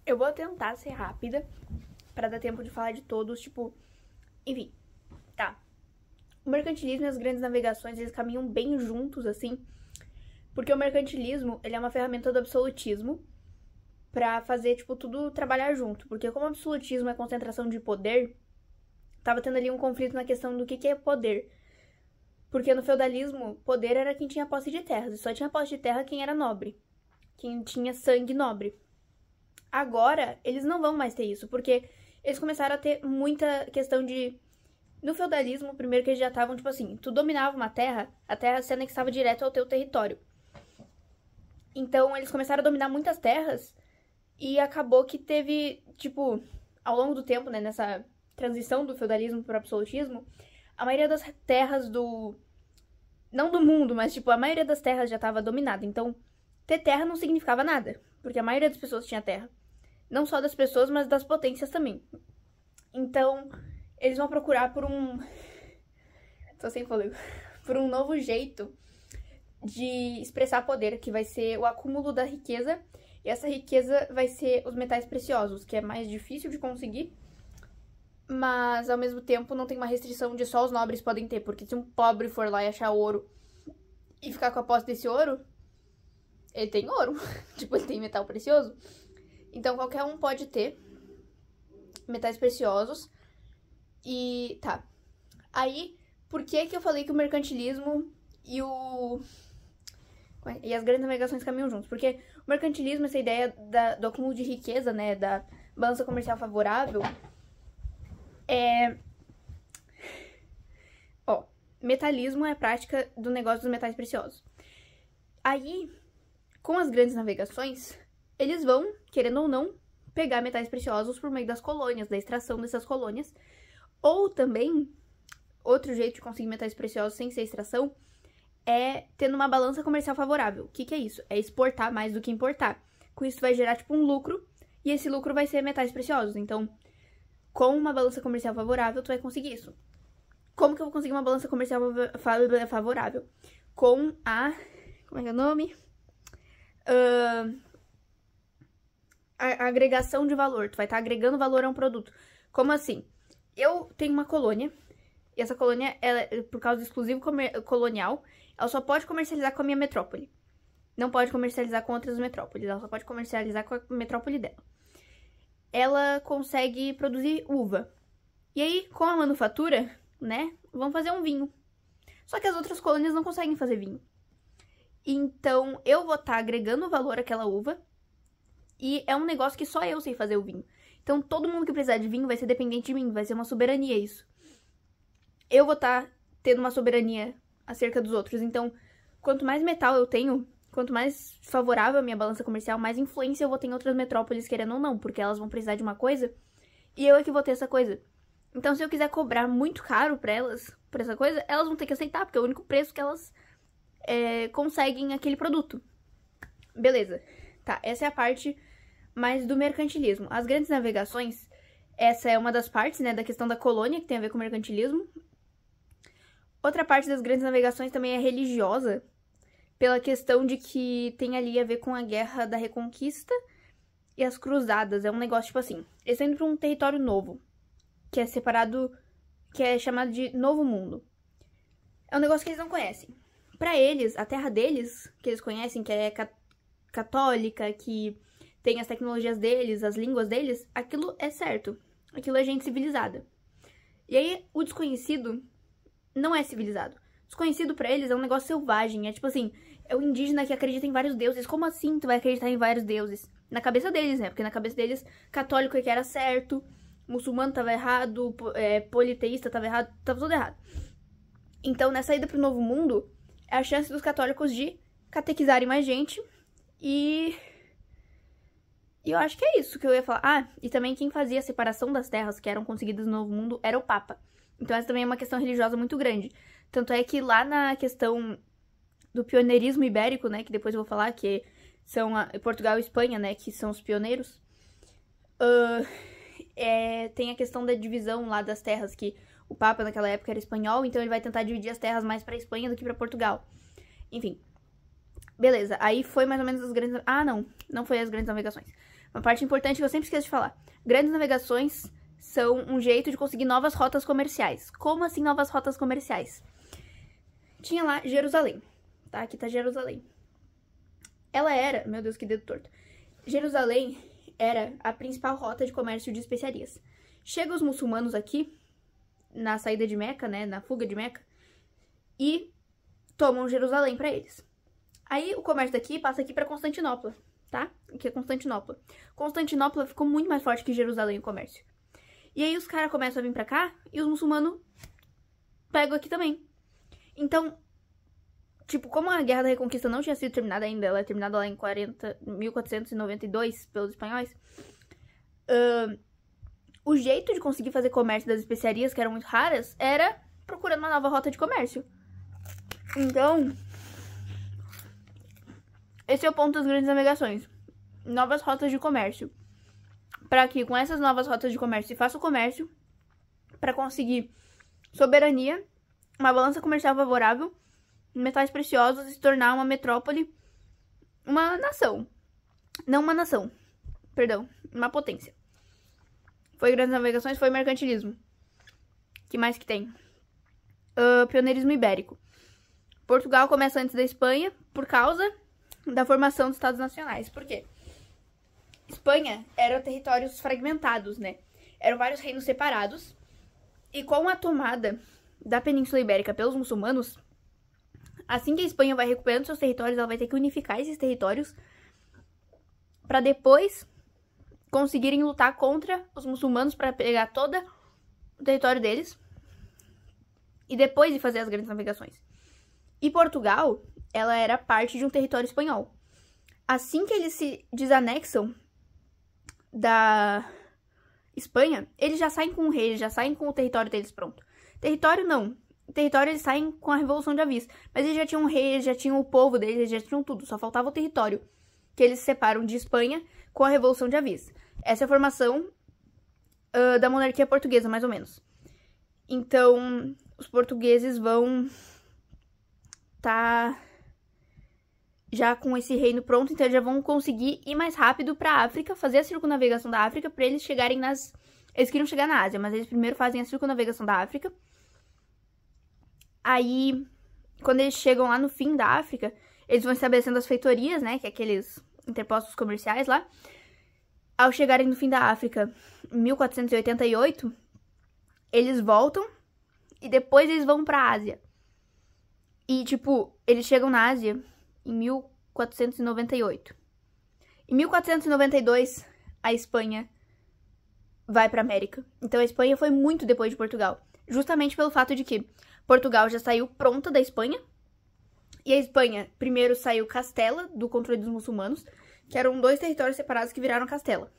Eu vou tentar ser rápida pra dar tempo de falar de todos, tipo... Enfim, tá. O mercantilismo e as grandes navegações, eles caminham bem juntos, assim. Porque o mercantilismo, ele é uma ferramenta do absolutismo pra fazer, tipo, tudo trabalhar junto. Porque como o absolutismo é concentração de poder, tava tendo ali um conflito na questão do que é poder. Porque no feudalismo, poder era quem tinha posse de terras. E só tinha posse de terra quem era nobre. Quem tinha sangue nobre. Agora, eles não vão mais ter isso, porque eles começaram a ter muita questão de... No feudalismo, primeiro que eles já estavam, tipo assim, tu dominava uma terra, a terra se anexava direto ao teu território. Então, eles começaram a dominar muitas terras e acabou que teve, tipo, ao longo do tempo, né, nessa transição do feudalismo para o absolutismo, a maioria das terras do... Não do mundo, mas, tipo, a maioria das terras já estava dominada. Então, ter terra não significava nada, porque a maioria das pessoas tinha terra. Não só das pessoas, mas das potências também. Então, eles vão procurar por um... Tô sem fôlego. Por um novo jeito de expressar poder, que vai ser o acúmulo da riqueza. E essa riqueza vai ser os metais preciosos, que é mais difícil de conseguir, mas ao mesmo tempo não tem uma restrição de só os nobres podem ter, porque se um pobre for lá e achar ouro e ficar com a posse desse ouro, ele tem ouro. Tipo, ele tem metal precioso. Então qualquer um pode ter metais preciosos. E tá. Aí, por que eu falei que o mercantilismo e as grandes navegações caminham juntos? Porque o mercantilismo, essa ideia do acúmulo de riqueza, né, da balança comercial favorável, metalismo é a prática do negócio dos metais preciosos. Aí, com as grandes navegações, eles vão, querendo ou não, pegar metais preciosos por meio das colônias, da extração dessas colônias. Ou também, outro jeito de conseguir metais preciosos sem ser extração é tendo uma balança comercial favorável. O que é isso? É exportar mais do que importar. Com isso, vai gerar, tipo, um lucro, e esse lucro vai ser metais preciosos. Então, com uma balança comercial favorável, tu vai conseguir isso. Como que eu vou conseguir uma balança comercial favorável? Com a... Como é que é o nome? A agregação de valor. Tu vai estar agregando valor a um produto. Como assim? Eu tenho uma colônia, e essa colônia, ela, por causa do exclusivo colonial, ela só pode comercializar com a minha metrópole. Não pode comercializar com outras metrópoles, ela só pode comercializar com a metrópole dela. Ela consegue produzir uva. E aí, com a manufatura, né, vão fazer um vinho. Só que as outras colônias não conseguem fazer vinho. Então, eu vou estar agregando valor àquela uva, e é um negócio que só eu sei fazer o vinho. Então, todo mundo que precisar de vinho vai ser dependente de mim, vai ser uma soberania isso. Eu vou estar tendo uma soberania acerca dos outros. Então, quanto mais metal eu tenho, quanto mais favorável a minha balança comercial, mais influência eu vou ter em outras metrópoles, querendo ou não, porque elas vão precisar de uma coisa e eu é que vou ter essa coisa. Então, se eu quiser cobrar muito caro pra elas, por essa coisa, elas vão ter que aceitar, porque é o único preço que elas conseguem aquele produto. Beleza. Tá, essa é a parte mais do mercantilismo. As grandes navegações, essa é uma das partes, né, da questão da colônia, que tem a ver com o mercantilismo. Outra parte das grandes navegações também é religiosa, pela questão de que tem ali a ver com a Guerra da Reconquista e as Cruzadas. É um negócio, tipo assim, eles estão indo pra um território novo, que é separado, que é chamado de Novo Mundo. É um negócio que eles não conhecem. Pra eles, a terra deles, que eles conhecem, que é católica, que tem as tecnologias deles, as línguas deles, aquilo é certo. Aquilo é gente civilizada. E aí, o desconhecido não é civilizado. Desconhecido pra eles é um negócio selvagem. É tipo assim, é o indígena que acredita em vários deuses. Como assim tu vai acreditar em vários deuses? Na cabeça deles, né? Porque na cabeça deles, católico é que era certo, muçulmano tava errado, politeísta tava errado, tava tudo errado. Então, nessa ida pro Novo Mundo, é a chance dos católicos de catequizarem mais gente e eu acho que é isso que eu ia falar. Ah, e também quem fazia a separação das terras que eram conseguidas no Novo Mundo era o Papa. Então essa também é uma questão religiosa muito grande. Tanto é que lá na questão do pioneirismo ibérico, né, que depois eu vou falar, que são Portugal e Espanha, né, que são os pioneiros, tem a questão da divisão lá das terras, que o Papa naquela época era espanhol, então ele vai tentar dividir as terras mais pra Espanha do que pra Portugal. Enfim. Beleza, aí foi mais ou menos as grandes... Ah, não foi as grandes navegações. Uma parte importante que eu sempre esqueço de falar. Grandes navegações são um jeito de conseguir novas rotas comerciais. Como assim novas rotas comerciais? Tinha lá Jerusalém, tá? Aqui tá Jerusalém. Ela era... Meu Deus, que dedo torto. Jerusalém era a principal rota de comércio de especiarias. Chegam os muçulmanos aqui, na saída de Meca, né? Na fuga de Meca, e tomam Jerusalém pra eles. Aí o comércio daqui passa aqui pra Constantinopla, tá? Aqui é Constantinopla. Constantinopla ficou muito mais forte que Jerusalém, o comércio. E aí os caras começam a vir pra cá e os muçulmanos pegam aqui também. Então, tipo, como a Guerra da Reconquista não tinha sido terminada ainda, ela é terminada lá em 1492 pelos espanhóis, o jeito de conseguir fazer comércio das especiarias, que eram muito raras, era procurando uma nova rota de comércio. Então, esse é o ponto das grandes navegações. Novas rotas de comércio. Para que com essas novas rotas de comércio se faça o comércio, para conseguir soberania, uma balança comercial favorável, metais preciosos e se tornar uma metrópole, uma nação. Não uma nação, perdão, uma potência. Foi grandes navegações, foi mercantilismo. Que mais que tem? Pioneirismo ibérico. Portugal começa antes da Espanha por causa da formação dos Estados Nacionais. Por quê? Espanha eram territórios fragmentados, né? Eram vários reinos separados. E com a tomada da Península Ibérica pelos muçulmanos, assim que a Espanha vai recuperando seus territórios, ela vai ter que unificar esses territórios para depois conseguirem lutar contra os muçulmanos para pegar todo o território deles e depois de fazer as grandes navegações. E Portugal, ela era parte de um território espanhol. Assim que eles se desanexam da Espanha, eles já saem com o rei, eles já saem com o território deles pronto. Território não. Território eles saem com a Revolução de Avis. Mas eles já tinham um rei, eles já tinham o povo deles, eles já tinham tudo. Só faltava o território, que eles se separam de Espanha com a Revolução de Avis. Essa é a formação da monarquia portuguesa, mais ou menos. Então, os portugueses vão tá já com esse reino pronto, então eles já vão conseguir ir mais rápido pra África, fazer a circunnavegação da África pra eles chegarem nas... Eles queriam chegar na Ásia, mas eles primeiro fazem a circunnavegação da África. Aí, quando eles chegam lá no fim da África, eles vão estabelecendo as feitorias, né, que é aqueles interpostos comerciais lá. Ao chegarem no fim da África, em 1488, eles voltam e depois eles vão pra Ásia. E, tipo, eles chegam na Ásia em 1498. Em 1492, a Espanha vai pra América. Então, a Espanha foi muito depois de Portugal. Justamente pelo fato de que Portugal já saiu pronta da Espanha. E a Espanha, primeiro, saiu Castela, do controle dos muçulmanos, que eram 2 territórios separados que viraram Castela.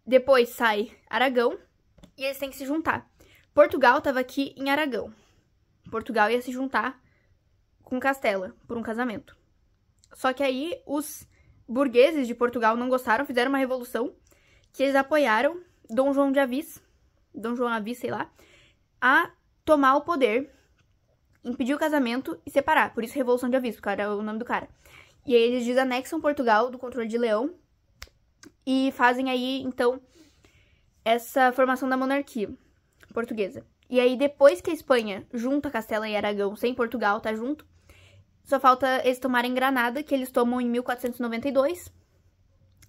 Depois sai Aragão, e eles têm que se juntar. Portugal estava aqui em Aragão. Portugal ia se juntar com Castela, por um casamento. Só que aí os burgueses de Portugal não gostaram, fizeram uma revolução, que eles apoiaram Dom João de Avis, Dom João Avis, sei lá, a tomar o poder, impedir o casamento e separar. Por isso Revolução de Avis, porque era o nome do cara. E aí eles desanexam Portugal do controle de Leão e fazem aí, então, essa formação da monarquia portuguesa. E aí, depois que a Espanha junta Castela e Aragão sem Portugal, tá junto, só falta eles tomarem Granada, que eles tomam em 1492.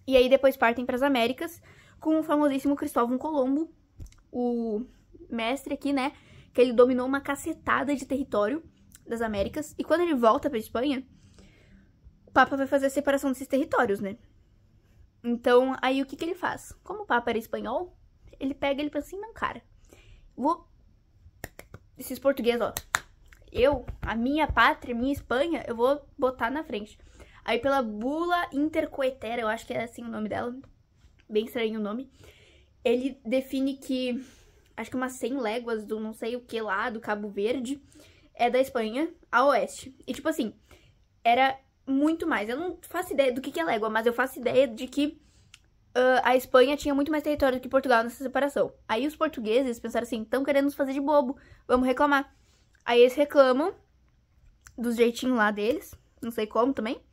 E aí, depois partem para as Américas com o famosíssimo Cristóvão Colombo, o mestre aqui, né? Que ele dominou uma cacetada de território das Américas. E quando ele volta pra Espanha, o Papa vai fazer a separação desses territórios, né? Então, aí o que ele faz? Como o Papa era espanhol, ele pega e pensa assim, não, cara, esses portugueses, ó, a minha pátria, minha Espanha, eu vou botar na frente. Aí pela Bula Intercoetera, eu acho que é assim o nome dela, bem estranho o nome, ele define que, acho que umas 100 léguas do não sei o que lá, do Cabo Verde, é da Espanha a oeste. E tipo assim, era muito mais. Eu não faço ideia do que é légua, mas eu faço ideia de que a Espanha tinha muito mais território do que Portugal nessa separação. Aí os portugueses pensaram assim, estão querendo nos fazer de bobo, vamos reclamar. Aí eles reclamam dos jeitinhos lá deles, não sei como também,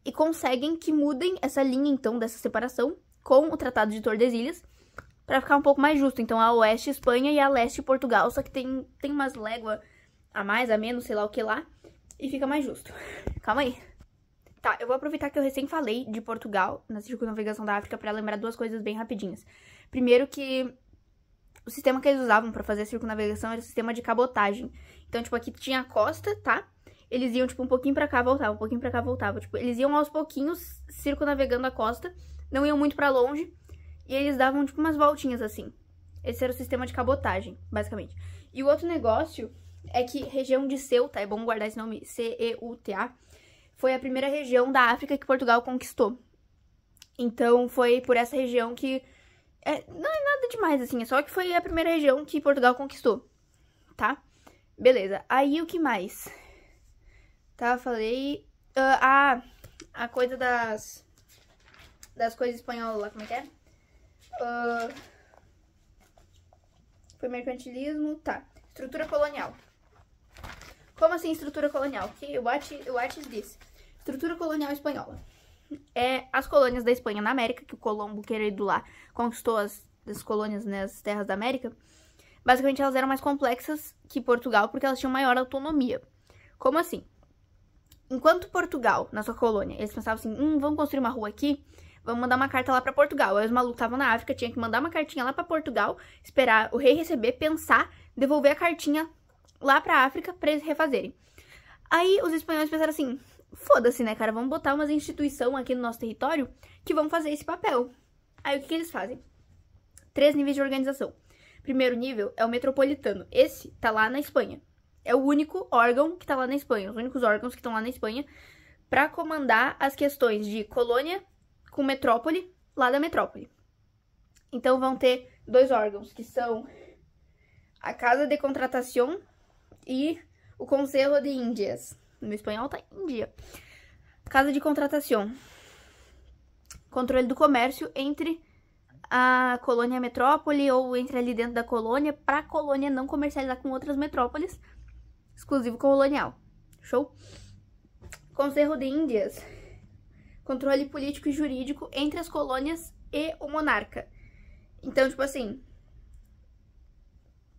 e conseguem que mudem essa linha, então, dessa separação com o Tratado de Tordesilhas, pra ficar um pouco mais justo. Então, a oeste Espanha e a leste Portugal, só que tem umas léguas a mais, a menos, sei lá o que lá, e fica mais justo. Calma aí. Tá, eu vou aproveitar que eu recém falei de Portugal na circunnavegação da África pra lembrar duas coisas bem rapidinhas. Primeiro que o sistema que eles usavam pra fazer a circunnavegação era o sistema de cabotagem. Então, tipo, aqui tinha a costa, tá? Eles iam, tipo, um pouquinho pra cá, voltavam, um pouquinho pra cá, voltavam. Tipo, eles iam aos pouquinhos circunnavegando a costa, não iam muito pra longe, e eles davam, tipo, umas voltinhas assim. Esse era o sistema de cabotagem, basicamente. E o outro negócio é que região de Ceuta, é bom guardar esse nome, C-E-U-T-A, foi a primeira região da África que Portugal conquistou. Então, foi por essa região que... não é nada demais, assim, é só que foi a primeira região que Portugal conquistou, tá? Beleza, aí o que mais? Tá, falei... a coisa das coisas espanholas lá, como é que é? Foi mercantilismo, tá. Estrutura colonial. Como assim estrutura colonial? What is this? Estrutura colonial espanhola. É as colônias da Espanha na América, que o Colombo, querido lá, conquistou as colônias nas terras da América. Basicamente, elas eram mais complexas que Portugal, porque elas tinham maior autonomia. Como assim? Enquanto Portugal, na sua colônia, eles pensavam assim, vamos construir uma rua aqui, vamos mandar uma carta lá pra Portugal. Aí os malucos estavam na África, tinha que mandar uma cartinha lá pra Portugal, esperar o rei receber, pensar, devolver a cartinha lá pra África pra eles refazerem. Aí os espanhóis pensaram assim, foda-se, né, cara, vamos botar umas instituições aqui no nosso território que vão fazer esse papel. Aí o que eles fazem? 3 níveis de organização. Primeiro nível é o metropolitano. Esse tá lá na Espanha. É o único órgão que tá lá na Espanha. Os únicos órgãos que estão lá na Espanha pra comandar as questões de colônia com metrópole lá da metrópole. Então vão ter 2 órgãos, que são a Casa de Contratación e o Conselho de Índias. No espanhol tá Índia. Casa de Contratación. Controle do comércio entre a colônia e a metrópole, ou entre ali dentro da colônia, pra colônia não comercializar com outras metrópoles. Exclusivo colonial. Show? Conselho de Índias. Controle político e jurídico entre as colônias e o monarca. Então, tipo assim,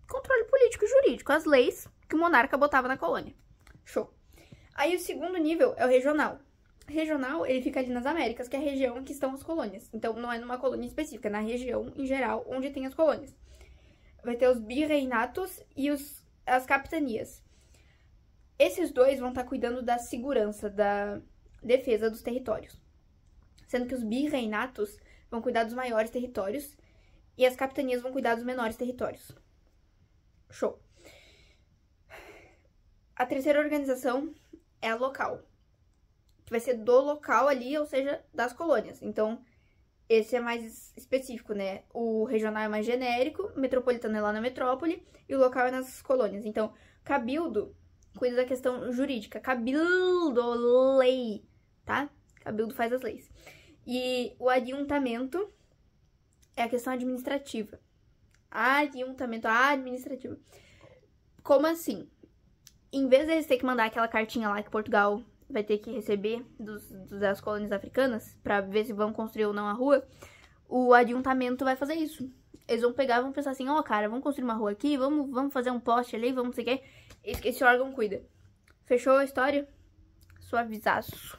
controle político e jurídico, as leis que o monarca botava na colônia. Show. Aí o segundo nível é o regional. Regional, ele fica ali nas Américas, que é a região em que estão as colônias. Então, não é numa colônia específica, é na região, em geral, onde tem as colônias. Vai ter os birreinatos e as capitanias. Esses 2 vão estar cuidando da segurança, da defesa dos territórios. Sendo que os birreinatos vão cuidar dos maiores territórios e as capitanias vão cuidar dos menores territórios. Show. A terceira organização é a local, que vai ser do local ali, ou seja, das colônias. Então, esse é mais específico, né? O regional é mais genérico, o metropolitano é lá na metrópole e o local é nas colônias. Então, cabildo cuida da questão jurídica. Cabildo, lei, tá? Cabildo faz as leis. E o adiuntamento é a questão administrativa. Adiuntamento administrativo. Como assim? Em vez de eles terem que mandar aquela cartinha lá que Portugal vai ter que receber das colônias africanas pra ver se vão construir ou não a rua, o adiuntamento vai fazer isso. Eles vão pegar e vão pensar assim, cara, vamos construir uma rua aqui, vamos fazer um poste ali, vamos não sei o quê. Esse órgão cuida. Fechou a história? Suavizaço.